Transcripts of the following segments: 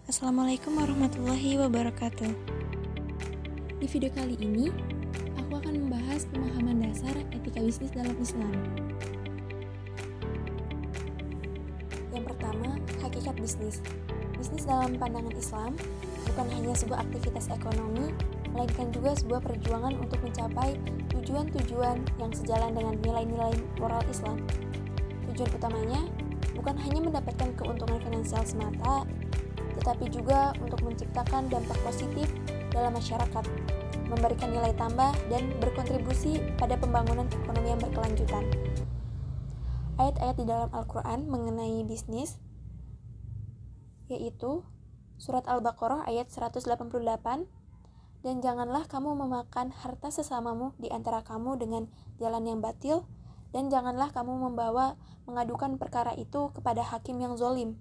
Assalamualaikum warahmatullahi wabarakatuh. Di video kali ini, aku akan membahas pemahaman dasar etika bisnis dalam Islam. Yang pertama, hakikat bisnis. Bisnis dalam pandangan Islam bukan hanya sebuah aktivitas ekonomi, melainkan juga sebuah perjuangan untuk mencapai tujuan-tujuan yang sejalan dengan nilai-nilai moral Islam. Tujuan utamanya bukan hanya mendapatkan keuntungan finansial semata, tetapi juga untuk menciptakan dampak positif dalam masyarakat, memberikan nilai tambah, dan berkontribusi pada pembangunan ekonomi yang berkelanjutan. Ayat-ayat di dalam Al-Quran mengenai bisnis, yaitu Surat Al-Baqarah ayat 188, dan janganlah kamu memakan harta sesamamu di antara kamu dengan jalan yang batil, dan janganlah kamu mengadukan perkara itu kepada hakim yang zolim,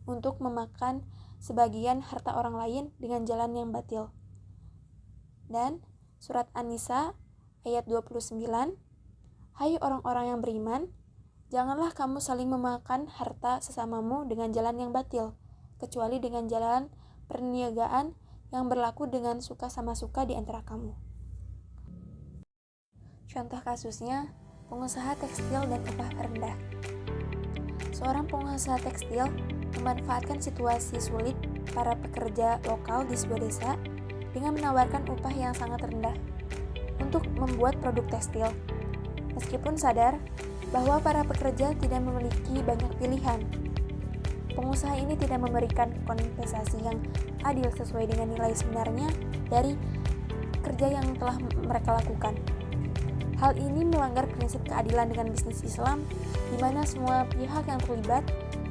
untuk memakan sebagian harta orang lain dengan jalan yang batil. Dan Surat An-Nisa ayat 29, hai orang-orang yang beriman, janganlah kamu saling memakan harta sesamamu dengan jalan yang batil, kecuali dengan jalan perniagaan yang berlaku dengan suka sama suka di antara kamu. Contoh kasusnya, pengusaha tekstil dan upah rendah. Seorang pengusaha tekstil memanfaatkan situasi sulit para pekerja lokal di sebuah desa dengan menawarkan upah yang sangat rendah untuk membuat produk tekstil. Meskipun sadar bahwa para pekerja tidak memiliki banyak pilihan, pengusaha ini tidak memberikan kompensasi yang adil sesuai dengan nilai sebenarnya dari kerja yang telah mereka lakukan. Hal ini melanggar prinsip keadilan dengan bisnis Islam, di mana semua pihak yang terlibat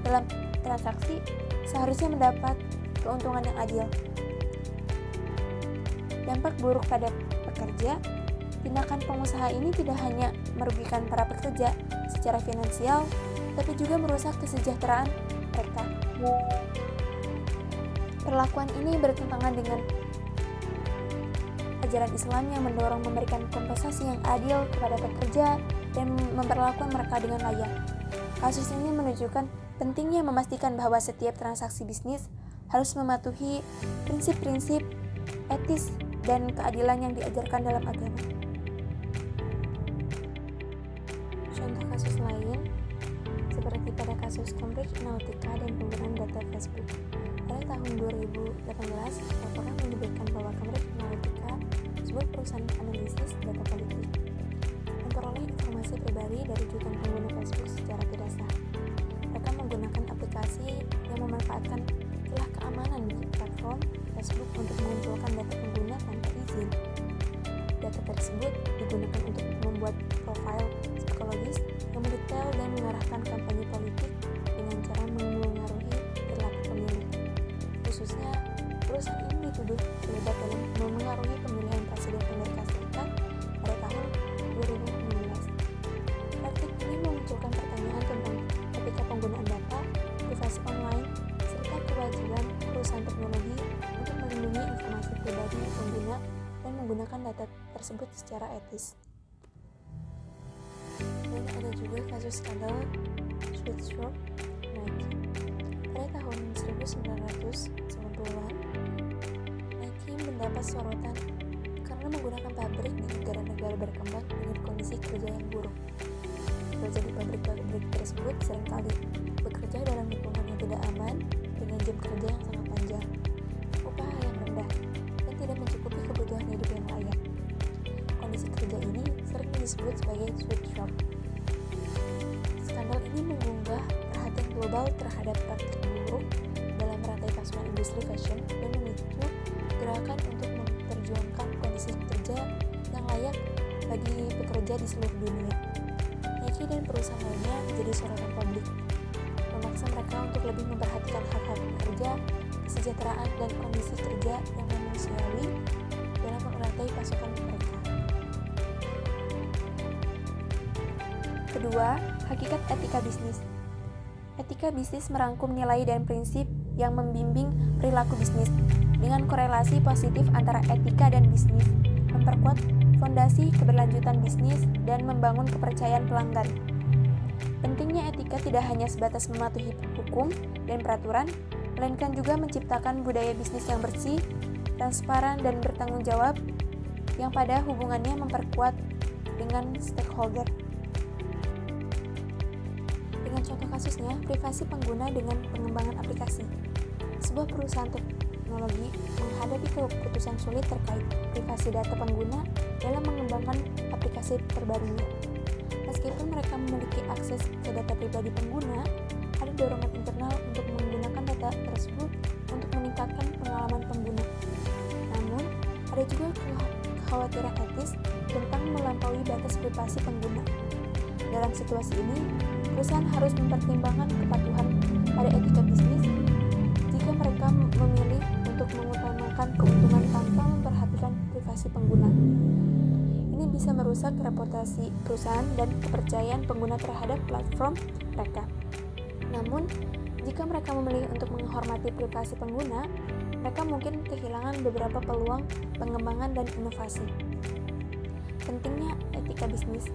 dalam transaksi seharusnya mendapat keuntungan yang adil. Dampak buruk pada pekerja, tindakan pengusaha ini tidak hanya merugikan para pekerja secara finansial, tapi juga merusak kesejahteraan mereka. Perlakuan ini bertentangan dengan ajaran Islam yang mendorong memberikan kompensasi yang adil kepada pekerja dan memperlakukan mereka dengan layak. Kasus ini menunjukkan pentingnya memastikan bahwa setiap transaksi bisnis harus mematuhi prinsip-prinsip etis dan keadilan yang diajarkan dalam agama. Contoh kasus lain, seperti pada kasus Cambridge Analytica dan penggunaan data Facebook. Pada tahun 2018, laporan menyebutkan bahwa Cambridge Analytica, sebuah perusahaan analisis data politik, memperoleh informasi pribadi dari jutaan pengguna Facebook secara tidak sah. Mereka menggunakan aplikasi yang memanfaatkan celah keamanan di platform Facebook untuk mengumpulkan data pengguna tanpa izin. Data tersebut digunakan untuk membuat profil psikologis yang mendetail dan mengarahkan kampanye politik dengan cara mengaruhi perilaku pemilih. Khususnya, perusahaan ini dituduh terlibat dalam memengaruhi pemilihan Presiden Amerika Serikat pada tahun 2016. Praktik ini memunculkan pertanyaan tentang etika penggunaan data, privasi online, serta kewajiban perusahaan teknologi untuk melindungi informasi pribadi pengguna dan menggunakan data tersebut secara etis. Dan ada juga kasus skandal Sweatshop Nike. Pada tahun 1990-an, Nike mendapat sorotan karena menggunakan pabrik di negara-negara berkembang dengan kondisi kerja yang buruk. Pekerja di pabrik-pabrik tersebut seringkali bekerja dalam lingkungan yang tidak aman dengan jam kerja yang sangat panjang, upah yang rendah, dan tidak mencukupi kebutuhan hidup yang layak. Kondisi kerja ini sering disebut sebagai sweatshop. Skandal ini mengunggah perhatian global terhadap praktik buruk dalam rantai pasokan industri fashion dan memicu gerakan untuk memperjuangkan kondisi kerja yang layak bagi pekerja di seluruh dunia. Nike dan perusahaan lainnya menjadi sorotan publik, memaksa mereka untuk lebih memperhatikan hak-hak pekerja, kesejahteraan, dan kondisi kerja yang manusiawi dalam rantai pasokan mereka. Kedua, hakikat etika bisnis. Etika bisnis merangkum nilai dan prinsip yang membimbing perilaku bisnis dengan korelasi positif antara etika dan bisnis, memperkuat fondasi keberlanjutan bisnis, dan membangun kepercayaan pelanggan. Pentingnya etika tidak hanya sebatas mematuhi hukum dan peraturan, melainkan juga menciptakan budaya bisnis yang bersih, transparan, dan bertanggung jawab yang pada hubungannya memperkuat dengan stakeholder. Dengan contoh kasusnya, privasi pengguna dengan pengembangan aplikasi. Sebuah perusahaan teknologi menghadapi keputusan sulit terkait privasi data pengguna dalam mengembangkan aplikasi terbarunya. Meskipun mereka memiliki akses ke data pribadi pengguna, ada dorongan internal untuk menggunakan data tersebut untuk meningkatkan pengalaman pengguna. Namun, ada juga kekhawatiran etis tentang melampaui batas privasi pengguna. Dalam situasi ini, perusahaan harus mempertimbangkan kepatuhan pada etika bisnis jika mereka memilih untuk mengutamakan keuntungan tanpa memperhatikan privasi pengguna. Ini bisa merusak reputasi perusahaan dan kepercayaan pengguna terhadap platform mereka. Namun, jika mereka memilih untuk menghormati privasi pengguna, mereka mungkin kehilangan beberapa peluang pengembangan dan inovasi. Pentingnya etika bisnis.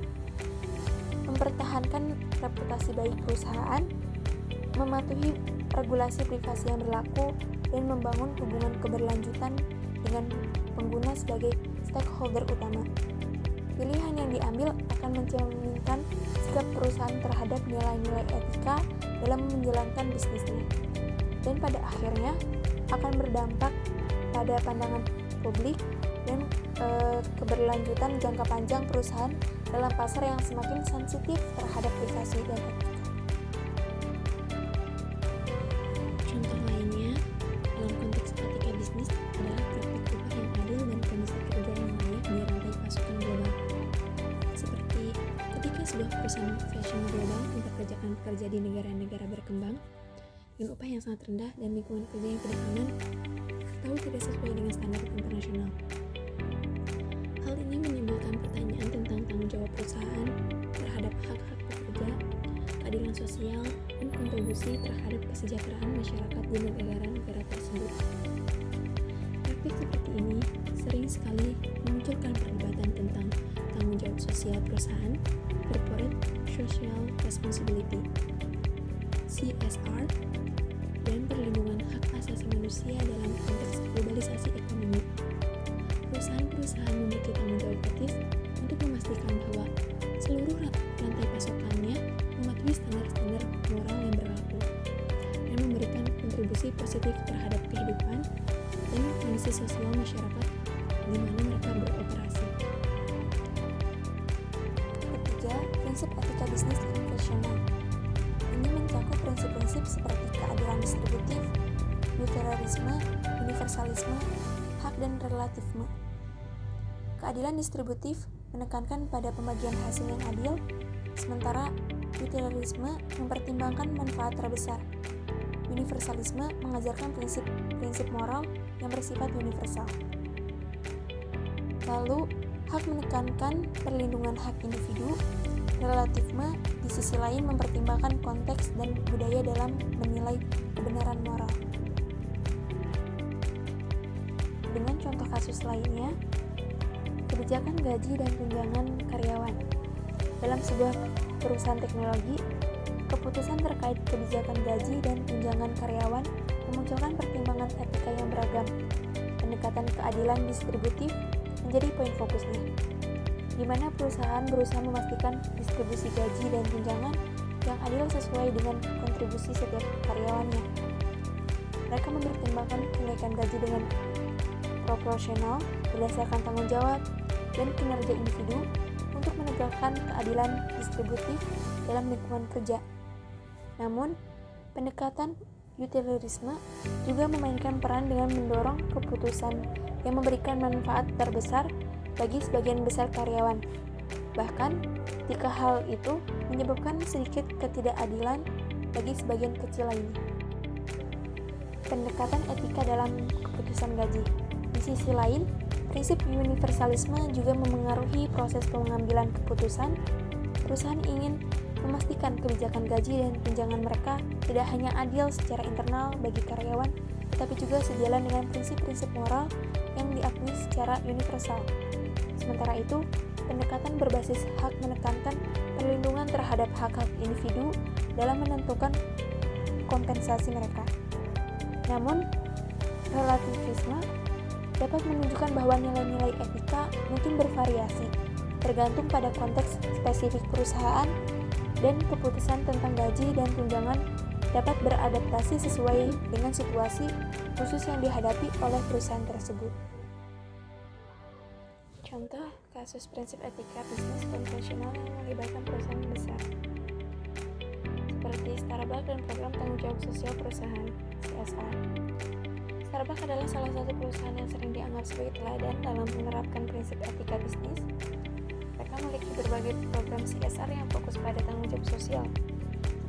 Mempertahankan reputasi baik perusahaan, mematuhi regulasi privasi yang berlaku, dan membangun hubungan keberlanjutan dengan pengguna sebagai stakeholder utama. Pilihan yang diambil akan mencerminkan sikap perusahaan terhadap nilai-nilai etika dalam menjalankan bisnisnya, dan pada akhirnya akan berdampak pada pandangan publik dan keberlanjutan jangka panjang perusahaan dalam pasar yang semakin sensitif terhadap privasi dan etika. Contoh lainnya, dalam konteks etika bisnis adalah praktik upah yang adil dan kondisi kerja yang layak di rantai pasokan global. Seperti ketika sebuah perusahaan fashion global mempekerjakan pekerja di negara-negara berkembang dengan upah yang sangat rendah dan lingkungan kerja yang tidak aman atau tidak sesuai dengan standar internasional. Hal ini menimbulkan pertanyaan tentang tanggung jawab perusahaan terhadap hak-hak pekerja, keadilan sosial, dan kontribusi terhadap kesejahteraan masyarakat di negara-negara tersebut. Praktik seperti ini sering sekali memunculkan perdebatan tentang tanggung jawab sosial perusahaan, corporate social responsibility, CSR, dan perlindungan hak asasi manusia dalam konteks globalisasi ekonomi. Perusahaan-perusahaan memiliki tanggung jawab etis untuk memastikan bahwa seluruh rantai pasokannya mematuhi standar-standar moral yang berlaku dan memberikan kontribusi positif terhadap kehidupan dan kondisi sosial masyarakat di mana mereka beroperasi. Ketiga, prinsip etika bisnis konvensional. Ini mencakup prinsip-prinsip seperti keadilan distributif, mutualisme, universalisme, hak dan relativisme. Keadilan distributif menekankan pada pembagian hasil yang adil, sementara mutualisme mempertimbangkan manfaat terbesar. Universalisme mengajarkan prinsip moral yang bersifat universal. Lalu, hak menekankan perlindungan hak individu. Relativisme di sisi lain mempertimbangkan konteks dan budaya dalam menilai kebenaran moral. Dengan contoh kasus lainnya, kebijakan gaji dan tunjangan karyawan. Dalam sebuah perusahaan teknologi, keputusan terkait kebijakan gaji dan tunjangan karyawan memunculkan pertimbangan etika yang beragam. Pendekatan keadilan distributif menjadi poin fokusnya, di mana perusahaan berusaha memastikan distribusi gaji dan tunjangan yang adil sesuai dengan kontribusi setiap karyawannya. Mereka mempertimbangkan kenaikan gaji dengan proporsional berdasarkan tanggung jawab dan kinerja individu untuk menegakkan keadilan distributif dalam lingkungan kerja. Namun, pendekatan utilitarisme juga memainkan peran dengan mendorong keputusan yang memberikan manfaat terbesar bagi sebagian besar karyawan. Bahkan, jika hal itu menyebabkan sedikit ketidakadilan bagi sebagian kecil lainnya. Pendekatan etika dalam keputusan gaji. Di sisi lain, prinsip universalisme juga memengaruhi proses pengambilan keputusan. Perusahaan ingin memastikan kebijakan gaji dan tunjangan mereka tidak hanya adil secara internal bagi karyawan, tetapi juga sejalan dengan prinsip-prinsip moral yang diakui secara universal. Sementara itu, pendekatan berbasis hak menekankan perlindungan terhadap hak-hak individu dalam menentukan kompensasi mereka. Namun, relativisme dapat menunjukkan bahwa nilai-nilai etika mungkin bervariasi, tergantung pada konteks spesifik perusahaan, dan keputusan tentang gaji dan tunjangan dapat beradaptasi sesuai dengan situasi khusus yang dihadapi oleh perusahaan tersebut. Contoh kasus prinsip etika bisnis konvensional yang melibatkan perusahaan besar, seperti Starbucks dan program tanggung jawab sosial perusahaan (CSR). Starbucks adalah salah satu perusahaan yang sering dianggap sebagai teladan dalam menerapkan prinsip etika bisnis. Mereka memiliki berbagai program CSR yang fokus pada tanggung jawab sosial,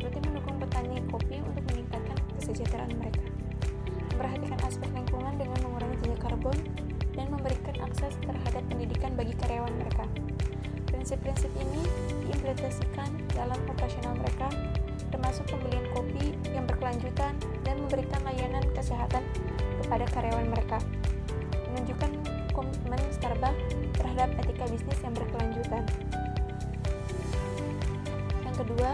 seperti mendukung petani kopi untuk meningkatkan kesejahteraan mereka, memperhatikan aspek lingkungan dengan mengurangi jejak karbon, dan memberikan akses terhadap pendidikan bagi karyawan mereka. Prinsip-prinsip ini diimplementasikan dalam operasional mereka, termasuk pembelian kopi yang berkelanjutan dan memberikan layanan kesehatan kepada karyawan mereka, menunjukkan komitmen Starbucks terhadap etika bisnis yang berkelanjutan. Yang kedua,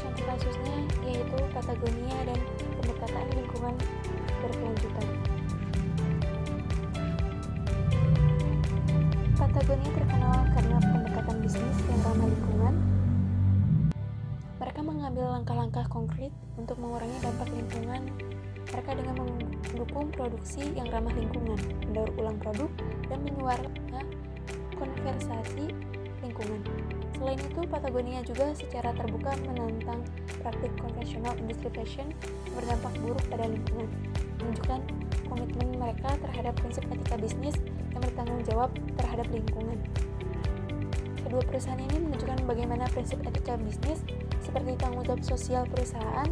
contoh kasusnya yaitu Patagonia dan pendekatan lingkungan berkelanjutan. Patagonia terkenal karena pendekatan bisnis yang ramah lingkungan. Mereka mengambil langkah-langkah konkret untuk mengurangi dampak lingkungan mereka dengan mendukung produksi yang ramah lingkungan, mendaur ulang produk, dan menyuarakan konservasi lingkungan. Selain itu, Patagonia juga secara terbuka menantang praktik konvensional industri fashion yang berdampak buruk pada lingkungan, menunjukkan komitmen mereka terhadap prinsip etika bisnis yang bertanggung jawab terhadap lingkungan. Kedua perusahaan ini menunjukkan bagaimana prinsip etika bisnis seperti tanggung jawab sosial perusahaan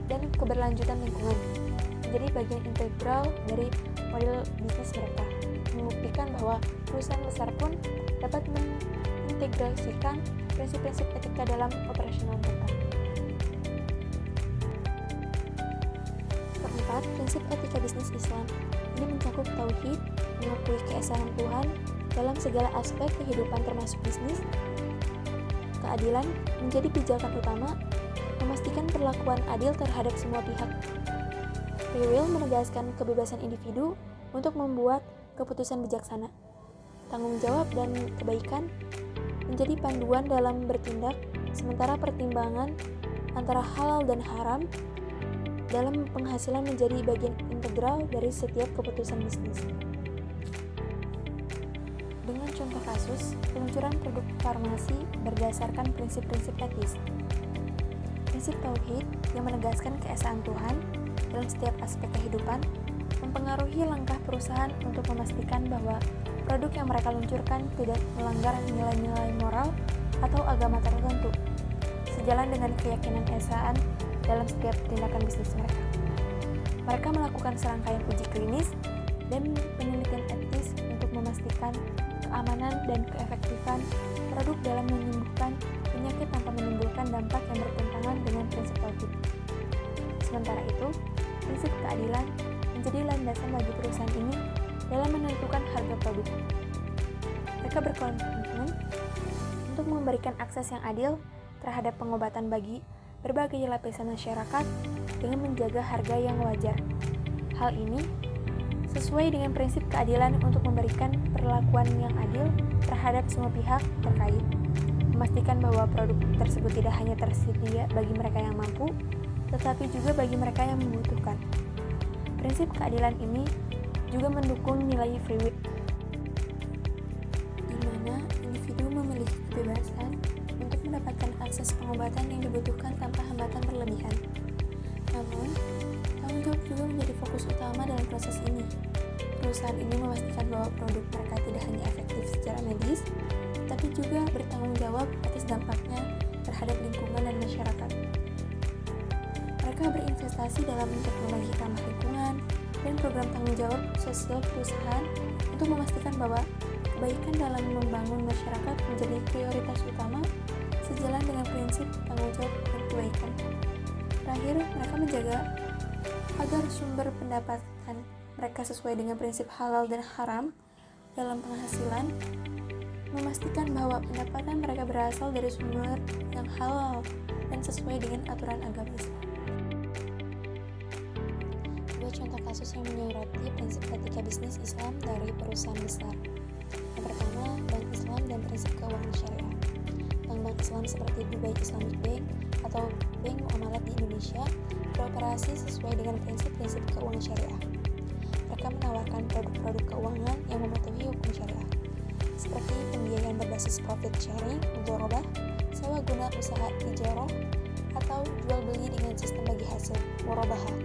dan keberlanjutan lingkungan menjadi bagian integral dari model bisnis mereka, membuktikan bahwa perusahaan besar pun dapat mengintegrasikan prinsip-prinsip etika dalam operasional mereka. Keempat, prinsip etika bisnis Islam. Ini mencakup tauhid, mengakui keesaan Tuhan dalam segala aspek kehidupan termasuk bisnis. Keadilan menjadi pijakan utama, memastikan perlakuan adil terhadap semua pihak. Free will menegaskan kebebasan individu untuk membuat keputusan bijaksana. Tanggung jawab dan kebaikan menjadi panduan dalam bertindak, sementara pertimbangan antara halal dan haram dalam penghasilan menjadi bagian integral dari setiap keputusan bisnis. Dengan contoh kasus, peluncuran produk farmasi berdasarkan prinsip-prinsip etis. Prinsip tauhid yang menegaskan keesaan Tuhan dalam setiap aspek kehidupan mempengaruhi langkah perusahaan untuk memastikan bahwa produk yang mereka luncurkan tidak melanggar nilai-nilai moral atau agama tertentu, sejalan dengan keyakinan keesaan dalam setiap tindakan bisnis mereka. Mereka melakukan serangkaian uji klinis dan penelitian etis untuk memastikan keamanan dan keefektifan produk dalam menyembuhkan penyakit tanpa menimbulkan dampak yang bertentangan dengan prinsip tauhid. Sementara itu, prinsip keadilan menjadi landasan bagi perusahaan ini dalam menentukan harga produk. Mereka berkomitmen untuk memberikan akses yang adil terhadap pengobatan bagi berbagai lapisan masyarakat dengan menjaga harga yang wajar. Hal ini sesuai dengan prinsip keadilan untuk memberikan perlakuan yang adil terhadap semua pihak terkait, memastikan bahwa produk tersebut tidak hanya tersedia bagi mereka yang mampu, tetapi juga bagi mereka yang membutuhkan. Prinsip keadilan ini juga mendukung nilai free will, di mana individu memiliki kebebasan untuk mendapatkan akses pengobatan yang dibutuhkan tanpa hambatan berlebihan. Namun, tanggung jawab juga menjadi fokus utama dalam proses ini. Perusahaan ini memastikan bahwa produk mereka tidak hanya efektif secara medis, tapi juga bertanggung jawab atas dampaknya terhadap lingkungan dan masyarakat. Mereka berinvestasi dalam teknologi ramah lingkungan dan program tanggung jawab sosial perusahaan untuk memastikan bahwa kebaikan dalam membangun masyarakat menjadi prioritas utama sejalan dengan prinsip tanggung jawab dan kebaikan. Terakhir, mereka menjaga agar sumber pendapatan mereka sesuai dengan prinsip halal dan haram dalam penghasilan, memastikan bahwa pendapatan mereka berasal dari sumber yang halal dan sesuai dengan aturan agama Islam. contoh kasus yang menyoroti prinsip etika bisnis Islam dari perusahaan besar. Yang pertama, Bank Islam dan prinsip keuangan syariah. Bank-bank Islam seperti Dubai Islamic Bank atau Bank Muamalat di Indonesia beroperasi sesuai dengan prinsip-prinsip keuangan syariah. Mereka menawarkan produk-produk keuangan yang mematuhi hukum syariah, seperti pembiayaan berbasis profit sharing, mudharabah, sewa guna usaha tijarah, atau jual beli dengan sistem bagi hasil, murabahah.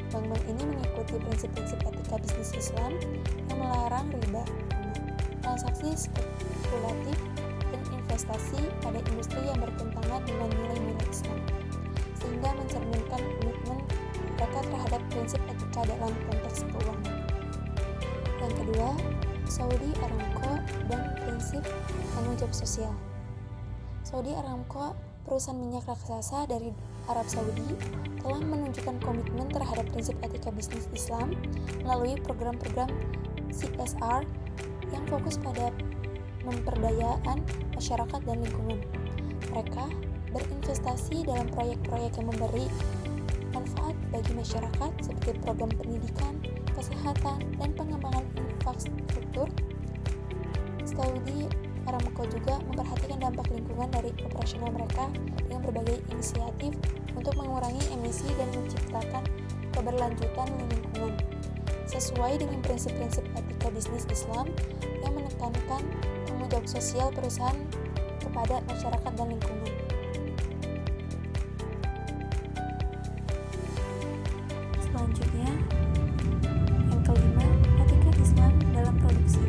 Bank-bank ini mengikuti prinsip-prinsip etika bisnis Islam yang melarang riba, transaksi spekulatif, dan investasi pada industri yang bertentangan dengan nilai-nilai Islam, sehingga mencerminkan komitmen mereka terhadap prinsip etika dalam konteks keuangan. Yang kedua, Saudi Aramco dan prinsip tanggung jawab sosial. Saudi Aramco, perusahaan minyak raksasa dari Arab Saudi, telah menunjukkan komitmen terhadap prinsip etika bisnis Islam melalui program-program CSR yang fokus pada pemberdayaan masyarakat dan lingkungan. Mereka berinvestasi dalam proyek-proyek yang memberi manfaat bagi masyarakat seperti program pendidikan, kesehatan, dan pengembangan infrastruktur. Saudi Aramco juga memperhatikan dampak lingkungan dari operasional mereka dengan berbagai inisiatif untuk mengurangi emisi dan menciptakan keberlanjutan lingkungan, sesuai dengan prinsip-prinsip etika bisnis Islam yang menekankan tanggung jawab sosial perusahaan kepada masyarakat dan lingkungan. Selanjutnya, yang kelima, etika Islam dalam produksi,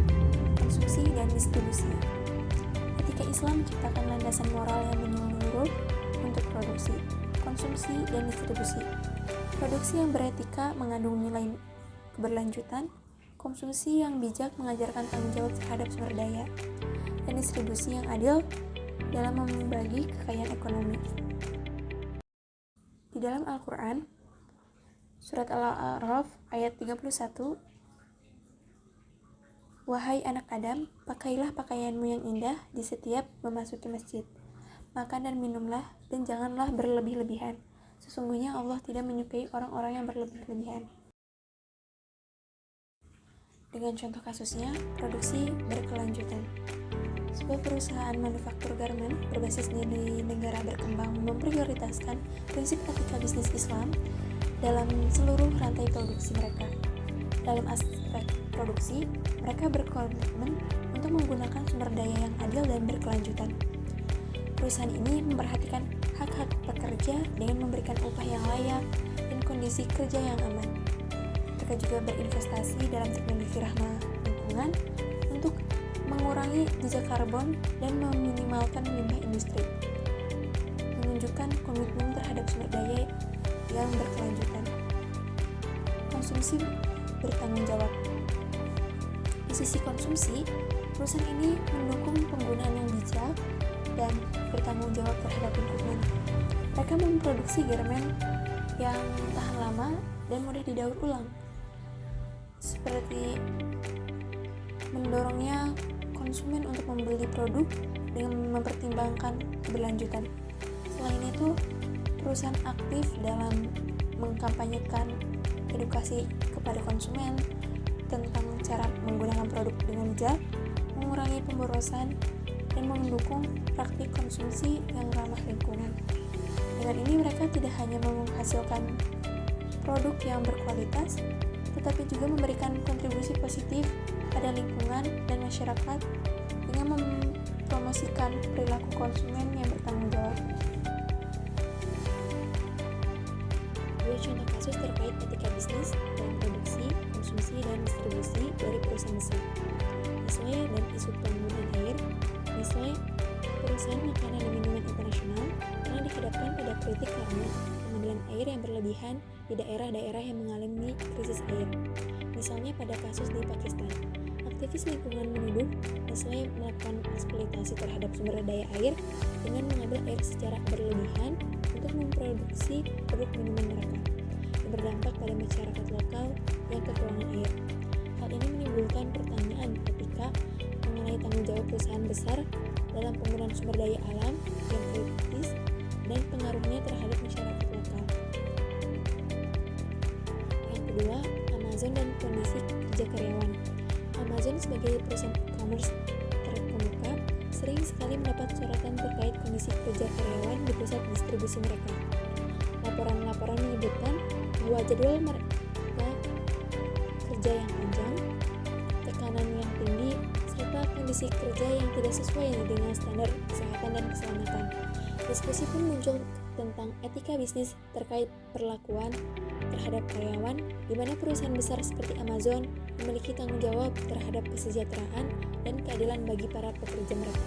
konsumsi, dan distribusi. Etika Islam menciptakan landasan moral yang menyeluruh untuk produksi, konsumsi, dan distribusi. Produksi yang beretika mengandung nilai keberlanjutan, konsumsi yang bijak mengajarkan tanggung jawab terhadap sumber daya, dan distribusi yang adil dalam membagi kekayaan ekonomi. Di dalam Al-Quran, Surat Al-A'raf ayat 31, "Wahai anak Adam, pakailah pakaianmu yang indah di setiap memasuki masjid. Makan dan minumlah, dan janganlah berlebih-lebihan. Sesungguhnya Allah tidak menyukai orang-orang yang berlebih-lebihan." Dengan contoh kasusnya, produksi berkelanjutan. Sebuah perusahaan manufaktur garmen berbasis di negara berkembang memprioritaskan prinsip etika bisnis Islam dalam seluruh rantai produksi mereka. Dalam aspek produksi, mereka berkomitmen untuk menggunakan sumber daya yang adil dan berkelanjutan. Perusahaan ini memperhatikan hak-hak pekerja dengan memberikan upah yang layak dan kondisi kerja yang aman. Mereka juga berinvestasi dalam teknologi ramah lingkungan untuk mengurangi jejak karbon dan meminimalkan limbah industri. Menunjukkan komitmen terhadap sumber daya yang berkelanjutan. Konsumsi bertanggung jawab. Di sisi konsumsi, perusahaan ini mendukung penggunaan yang bijak dan bertanggung jawab terhadap lingkungan. Mereka memproduksi garmen yang tahan lama dan mudah didaur ulang, seperti mendorongnya konsumen untuk membeli produk dengan mempertimbangkan keberlanjutan. Selain itu, perusahaan aktif dalam mengkampanyekan edukasi kepada konsumen tentang cara menggunakan produk dengan bijak, mengurangi pemborosan, dan mendukung praktik konsumsi yang ramah lingkungan. Dengan ini mereka tidak hanya menghasilkan produk yang berkualitas, tetapi juga memberikan kontribusi positif pada lingkungan dan masyarakat dengan mempromosikan perilaku konsumen yang bertanggung jawab. Dua contoh kasus terkait etika bisnis dalam produksi, konsumsi, dan distribusi dari perusahaan besar. Nestle dan isu penggunaan air. Nestle, perusahaan makanan dan minuman internasional, pernah dihadapkan pada kritik karena pengambilan air yang berlebihan di daerah-daerah yang mengalami krisis air. Misalnya pada kasus di Pakistan, aktivis lingkungan menuduh Nestle melakukan eksploitasi terhadap sumber daya air dengan mengambil air secara berlebihan untuk memproduksi produk minuman mereka, yang berdampak pada masyarakat lokal yang kekurangan air. Hal ini menimbulkan pertanyaan etika mengenai tanggung jawab perusahaan besar dalam penggunaan sumber daya alam yang kritis dan pengaruhnya terhadap masyarakat lokal. Yang kedua, Amazon dan kondisi kerja karyawan. Amazon sebagai perusahaan e-commerce terkemuka sering sekali mendapat sorotan terkait kondisi kerja karyawan di pusat distribusi mereka. Laporan-laporan menyebutkan bahwa jadwal mereka kerja yang panjang, tekanan yang tinggi, serta kondisi kerja yang tidak sesuai dengan standar kesehatan dan keselamatan. Diskusi pun muncul tentang etika bisnis terkait perlakuan terhadap karyawan, di mana perusahaan besar seperti Amazon memiliki tanggung jawab terhadap kesejahteraan dan keadilan bagi para pekerja mereka.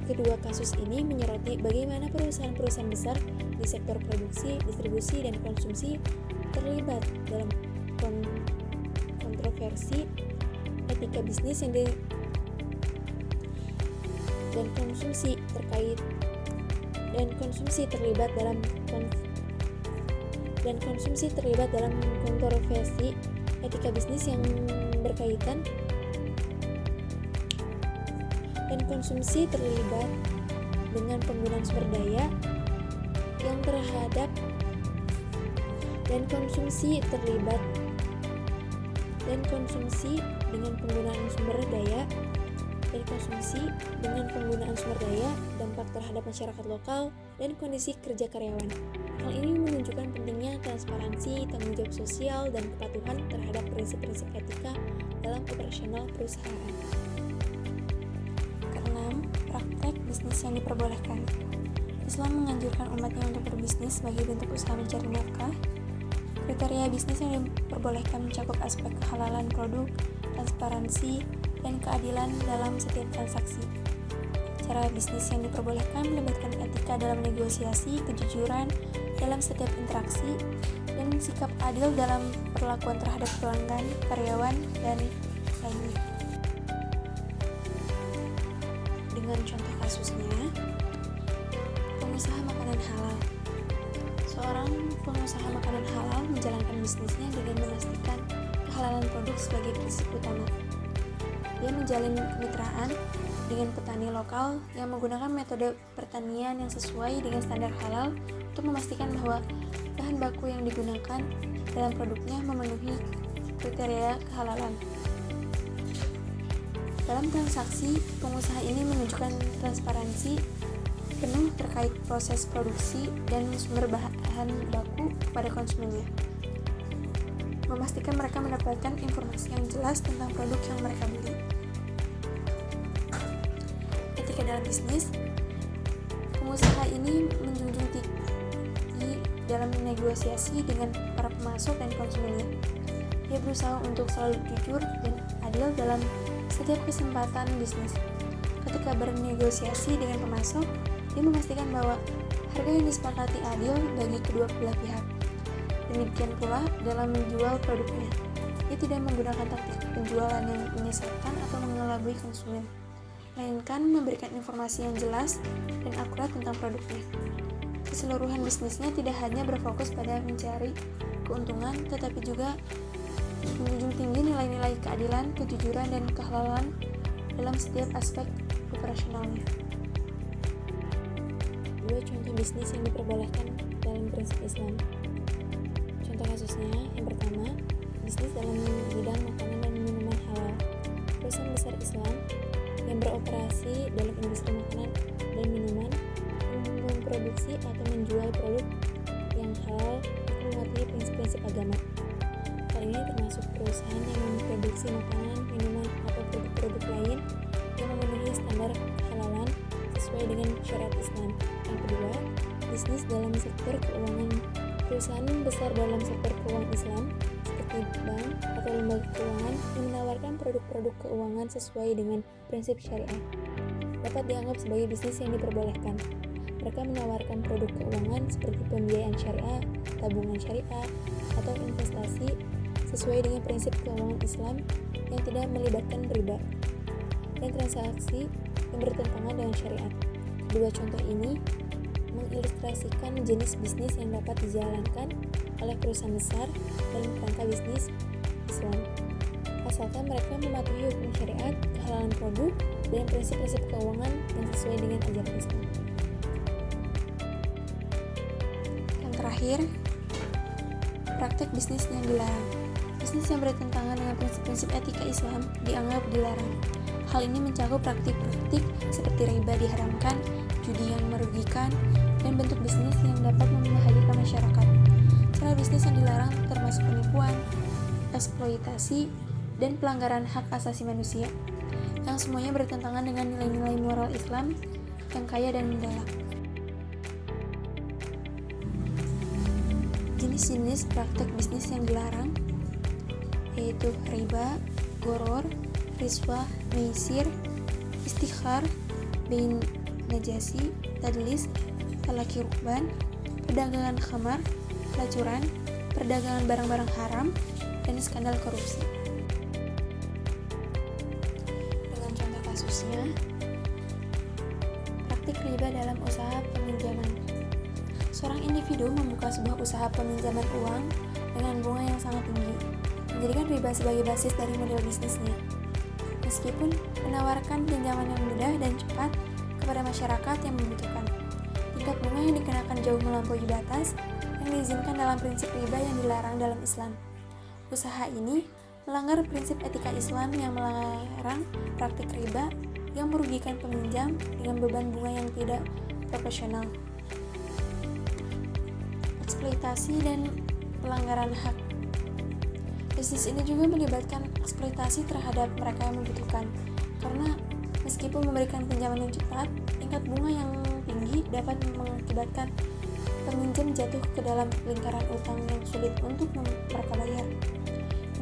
Kedua kasus ini menyoroti bagaimana perusahaan-perusahaan besar di sektor produksi, distribusi, dan konsumsi terlibat dalam kontroversi etika bisnis dan konsumsi terlibat dalam kontroversi etika bisnis yang berkaitan dan konsumsi terlibat dengan penggunaan sumber daya yang terhadap dan konsumsi dengan penggunaan sumber daya dampak terhadap masyarakat lokal dan kondisi kerja karyawan. Hal ini menunjukkan pentingnya transparansi, tanggung jawab sosial, dan kepatuhan terhadap prinsip-prinsip etika dalam operasional perusahaan. Keenam, praktek bisnis yang diperbolehkan. Islam menganjurkan umatnya untuk berbisnis sebagai bentuk usaha mencari nafkah. Kriteria bisnis yang diperbolehkan mencakup aspek kehalalan produk, transparansi, dan keadilan dalam setiap transaksi. Cara bisnis yang diperbolehkan melibatkan etika dalam negosiasi, kejujuran dalam setiap interaksi, dan sikap adil dalam perlakuan terhadap pelanggan, karyawan, dan lainnya. Dengan contoh kasusnya, pengusaha makanan halal. Seorang pengusaha makanan halal menjalankan bisnisnya dengan memastikan kehalalan produk sebagai prinsip utama. Dia menjalin kemitraan dengan petani lokal yang menggunakan metode pertanian yang sesuai dengan standar halal untuk memastikan bahwa bahan baku yang digunakan dalam produknya memenuhi kriteria kehalalan. Dalam transaksi, pengusaha ini menunjukkan transparansi penuh terkait proses produksi dan sumber bahan baku kepada konsumennya, memastikan mereka mendapatkan informasi yang jelas tentang produk yang mereka beli. Etika dalam bisnis, pengusaha ini menjunjung tinggi dalam negosiasi dengan para pemasok dan konsumennya. Dia berusaha untuk selalu jujur dan adil dalam setiap kesempatan bisnis. Ketika bernegosiasi dengan pemasok, dia memastikan bahwa harga yang disepakati adil bagi kedua belah pihak. Demikian pula dalam menjual produknya. Dia tidak menggunakan taktik penjualan yang menyesatkan atau mengelabui konsumen, melainkan memberikan informasi yang jelas dan akurat tentang produknya. Keseluruhan bisnisnya tidak hanya berfokus pada mencari keuntungan, tetapi juga menjunjung tinggi nilai-nilai keadilan, kejujuran, dan kehalalan dalam setiap aspek operasionalnya. Dua contoh bisnis yang diperbolehkan dalam prinsip Islam. Contoh kasusnya, yang pertama, bisnis dalam bidang makanan dan minuman halal. Perusahaan besar Islam yang beroperasi dalam industri makanan dan minuman memproduksi atau menjual produk yang halal itu mematuhi prinsip-prinsip agama. Hal ini termasuk perusahaan yang memproduksi makanan, minuman, atau produk-produk lain yang memenuhi standar kehalalan sesuai dengan syariat Islam. Yang kedua, bisnis dalam sektor keuangan. Perusahaan besar dalam sektor keuangan Islam seperti bank atau lembaga keuangan yang menawarkan produk-produk keuangan sesuai dengan prinsip syariah dapat dianggap sebagai bisnis yang diperbolehkan. Mereka menawarkan produk keuangan seperti pembiayaan syariah, tabungan syariah, atau investasi sesuai dengan prinsip keuangan Islam yang tidak melibatkan riba dan transaksi yang bertentangan dengan syariat. Kedua contoh ini mengilustrasikan jenis bisnis yang dapat dijalankan oleh perusahaan besar dalam kerangka bisnis Islam, asalkan mereka mematuhi hukum syariat, kehalalan produk, dan prinsip-prinsip keuangan yang sesuai dengan ajaran Islam. Yang terakhir, Praktek bisnis yang dilarang. Bisnis yang bertentangan dengan prinsip-prinsip etika Islam dianggap dilarang. Hal ini mencakup praktik-praktik seperti riba diharamkan, judi yang merugikan, dan bentuk bisnis yang dapat membahayakan masyarakat. Cara bisnis yang dilarang termasuk penipuan, eksploitasi, dan pelanggaran hak asasi manusia, yang semuanya bertentangan dengan nilai-nilai moral Islam yang kaya dan mendalam. Jenis-jenis praktek bisnis yang dilarang yaitu riba, goror, riswah, meisir, istikhar, bain najasi, tadlis, talaki rukban, perdagangan khamar, pelacuran, perdagangan barang-barang haram, dan skandal korupsi. Dengan contoh kasusnya, praktik riba dalam usaha peminjaman. Seorang individu membuka sebuah usaha peminjaman uang dengan bunga yang sangat tinggi, menjadikan riba sebagai basis dari model bisnisnya. Meskipun menawarkan pinjaman yang mudah dan cepat kepada masyarakat yang membutuhkan, tingkat bunga yang dikenakan jauh melampaui batas yang diizinkan dalam prinsip riba yang dilarang dalam Islam. Usaha ini melanggar prinsip etika Islam yang melarang praktik riba yang merugikan peminjam dengan beban bunga yang tidak proporsional. Eksploitasi dan pelanggaran hak. Bisnis ini juga melibatkan eksploitasi terhadap mereka yang membutuhkan, karena meskipun memberikan pinjaman yang cepat, tingkat bunga yang tinggi dapat mengakibatkan peminjam jatuh ke dalam lingkaran utang yang sulit untuk mereka bayar.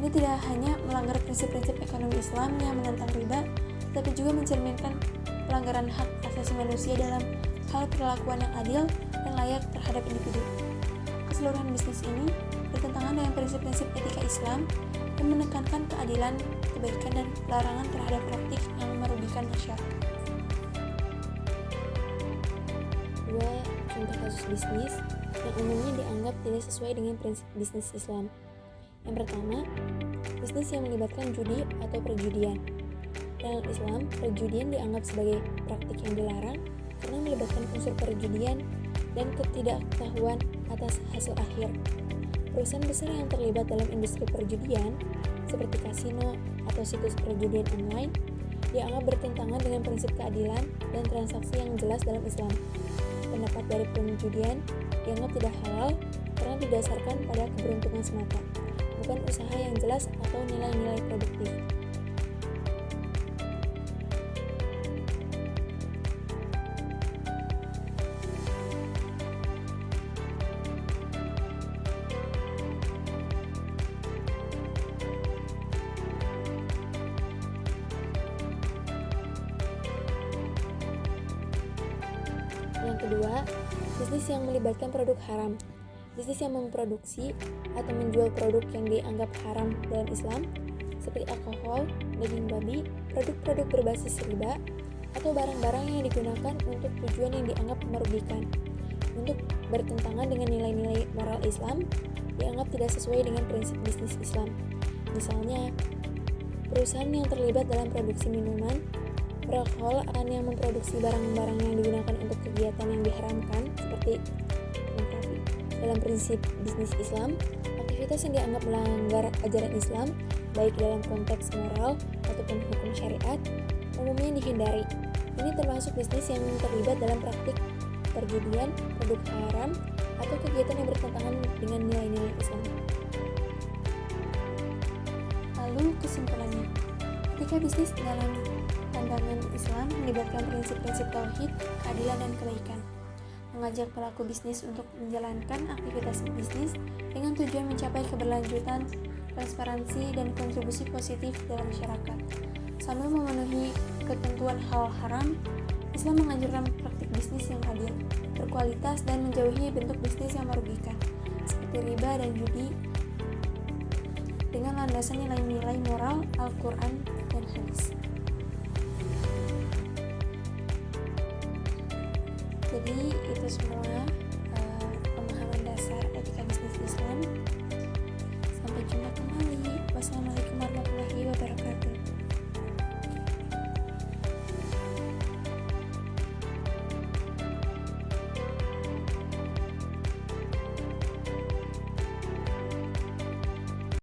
Ini tidak hanya melanggar prinsip-prinsip ekonomi Islam yang menentang riba, tapi juga mencerminkan pelanggaran hak asasi manusia dalam hal perlakuan yang adil dan layak terhadap individu. Keseluruhan bisnis ini bertentangan dengan prinsip-prinsip etika Islam dan menekankan keadilan, kebaikan, dan larangan terhadap praktik yang merugikan masyarakat. 2. Contoh kasus bisnis yang umumnya dianggap tidak sesuai dengan prinsip bisnis Islam. Yang pertama, bisnis yang melibatkan judi atau perjudian. Dalam Islam, perjudian dianggap sebagai praktik yang dilarang karena melibatkan unsur perjudian dan ketidaktahuan atas hasil akhir. Perusahaan besar yang terlibat dalam industri perjudian, seperti kasino atau situs perjudian online, dianggap bertentangan dengan prinsip keadilan dan transaksi yang jelas dalam Islam. Pendapat dari perjudian dianggap tidak halal karena didasarkan pada keberuntungan semata, bukan usaha yang jelas atau nilai-nilai produktif. Yang kedua, bisnis yang melibatkan produk haram. Bisnis yang memproduksi atau menjual produk yang dianggap haram dalam Islam, seperti alkohol, daging babi, produk-produk berbasis riba, atau barang-barang yang digunakan untuk tujuan yang dianggap merugikan. Untuk bertentangan dengan nilai-nilai moral Islam, dianggap tidak sesuai dengan prinsip bisnis Islam. Misalnya, perusahaan yang terlibat dalam produksi minuman beralkohol akan yang memproduksi barang-barang yang digunakan untuk kegiatan yang diharamkan, seperti dalam prinsip bisnis Islam, aktivitas yang dianggap melanggar ajaran Islam, baik dalam konteks moral ataupun hukum syariat, umumnya dihindari. Ini termasuk bisnis yang terlibat dalam praktik perjudian, produk haram, atau kegiatan yang bertentangan dengan nilai-nilai Islam. Lalu kesimpulannya, ketika bisnis dalam pandangan Islam melibatkan prinsip-prinsip tauhid, keadilan, dan kebaikan, mengajak pelaku bisnis untuk menjalankan aktivitas bisnis dengan tujuan mencapai keberlanjutan, transparansi, dan kontribusi positif dalam masyarakat. Sambil memenuhi ketentuan halal haram, Islam menganjurkan praktik bisnis yang adil, berkualitas, dan menjauhi bentuk bisnis yang merugikan, seperti riba dan judi, dengan landasan nilai-nilai moral Al-Quran dan hadis. Jadi itu semua pemahaman dasar etika bisnis Islam. Sampai jumpa kembali. Wassalamualaikum.